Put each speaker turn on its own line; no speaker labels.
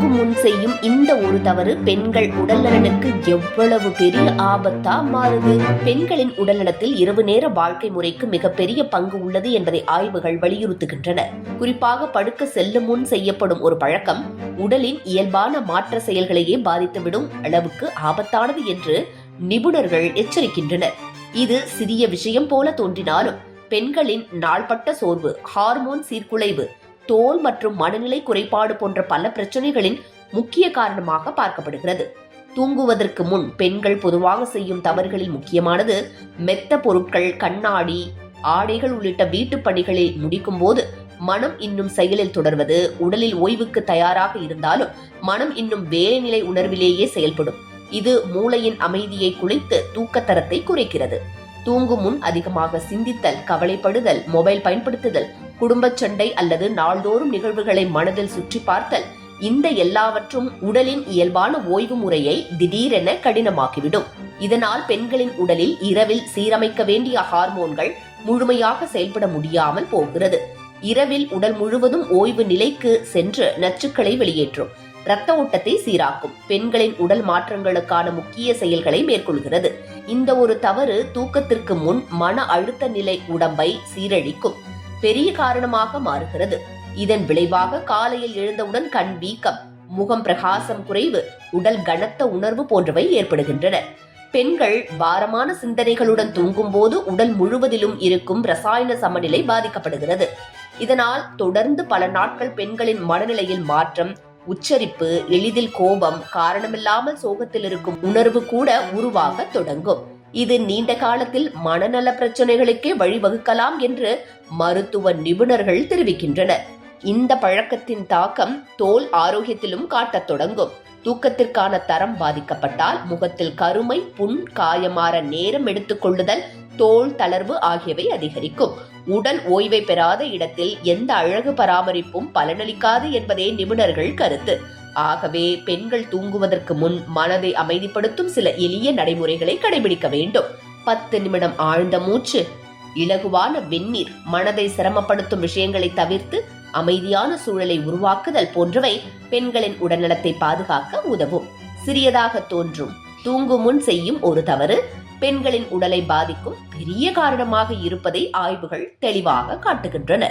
தூங்கும் முன் செய்யும் இந்த ஒரு தவறு பெண்கள் உடல்நலனுக்கு எவ்வளவு பெரிய ஆபத்தா மாறுது. பெண்களின் உடல்நலத்தில் இரவு நேர வாழ்க்கை முறைக்கு மிகப்பெரிய பங்கு உள்ளது என்பதை ஆய்வுகள் வலியுறுத்துகின்றன. குறிப்பாக படுக்க செல்லும் முன் செய்யப்படும் ஒரு பழக்கம் உடலின் இயல்பான மாற்ற செயல்களையே பாதித்துவிடும் அளவுக்கு ஆபத்தானது என்று நிபுணர்கள் எச்சரிக்கின்றனர். இது சிறிய விஷயம் போல தோன்றினாலும் பெண்களின் நாள்பட்ட சோர்வு, ஹார்மோன் சீர்குலைவு, தோல் மற்றும் மனநிலை குறைபாடு போன்ற பல பிரச்சனைகளின் முக்கிய காரணமாக பார்க்கப்படுகிறது. தூங்குவதற்கு முன் பெண்கள் பொதுவாக செய்யும் தவறுகளில் முக்கியமானது மெத்த பொருட்கள், கண்ணாடி, ஆடைகள் உள்ளிட்ட வீட்டு பணிகளை முடிக்கும் போது மனம் இன்னும் செயலில் தொடர்வது. உடலில் ஓய்வுக்கு தயாராக இருந்தாலும் மனம் இன்னும் வேலைநிலை உணர்விலேயே செயல்படும். இது மூளையின் அமைதியை குலைத்து தூக்கத்தரத்தை குறைக்கிறது. தூங்கும் முன் அதிகமாக சிந்தித்தல், கவலைப்படுதல், மொபைல் பயன்படுத்துதல், குடும்ப சண்டை அல்லது நாள்தோறும் நிகழ்வுகளை மனதில் சுற்றி பார்த்தல், இந்த எல்லாவற்றும் உடலின் இயல்பான ஓய்வு முறையை திடீரென கடினமாக்கிவிடும். இதனால் பெண்களின் உடலில் இரவில் சீரமைக்க வேண்டிய ஹார்மோன்கள் முழுமையாக செயல்பட முடியாமல் போகிறது. இரவில் உடல் முழுவதும் ஓய்வு நிலைக்கு சென்று நச்சுக்களை வெளியேற்றும், இரத்த ஓட்டத்தை சீராக்கும், பெண்களின் உடல் மாற்றங்களுக்கான முக்கிய செயல்களை மேற்கொள்கிறது. இந்த ஒரு தவறு தூக்கத்திற்கு முன் மன அழுத்த நிலை உடம்பை சீரழிக்கும் பெரிய காரணமாக மாறுகிறது. இதன் விளைவாக காலையில் எழுந்தவுடன் கண் வீக்கம், முகம் பிரகாசம் குறைவு, உடல் கனத்த உணர்வு போன்றவை ஏற்படுகின்றன. பெண்கள் பாரமான சிந்தனைகளுடன் தூங்கும் போது உடல் முழுவதிலும் இருக்கும் ரசாயன சமநிலை பாதிக்கப்படுகிறது. இதனால் தொடர்ந்து பல நாட்கள் பெண்களின் மனநிலையில் மாற்றம், உச்சரிப்பு, எளிதில் கோபம், காரணமில்லாமல் சோகத்தில் இருக்கும் உணர்வு கூட உருவாக தொடங்கும். இது நீண்ட காலத்தில் மனநல பிரச்சனைகளுக்கே வழிவகுக்கலாம் என்று மருத்துவ நிபுணர்கள் தெரிவிக்கின்றனர். இந்த பழக்கத்தின் தாக்கம் தோல் ஆரோக்கியத்திலும் காட்டத் தொடங்கும். தூக்கத்திற்கான தரம் பாதிக்கப்பட்டால் முகத்தில் கருமை, புண், காயமாற நேரம் எடுத்துக் கொள்ளுதல், தோல் தளர்வு ஆகியவை அதிகரிக்கும். உடல் ஓய்வை பெறாத இடத்தில் எந்த அழகு பராமரிப்பும் பலனளிக்காது என்பதே நிபுணர்கள் கருத்து. ஆகவே பெண்கள் தூங்குவதற்கு முன் மனதை அமைதிப்படுத்தும் சில எளிய நடைமுறைகளை கடைபிடிக்க வேண்டும். 10 நிமிடம் ஆழ்ந்த மூச்சு, இலகுவான வெந்நீர், மனதை சிரமப்படுத்தும் விஷயங்களை தவிர்த்து அமைதியான சூழலை உருவாக்குதல் போன்றவை பெண்களின் உடல்நலத்தை பாதுகாக்க உதவும். சிறியதாக தோன்றும் தூங்கும் முன் செய்யும் ஒரு தவறு பெண்களின் உடலை பாதிக்கும் பெரிய காரணமாக இருப்பதை ஆய்வுகள் தெளிவாக காட்டுகின்றன.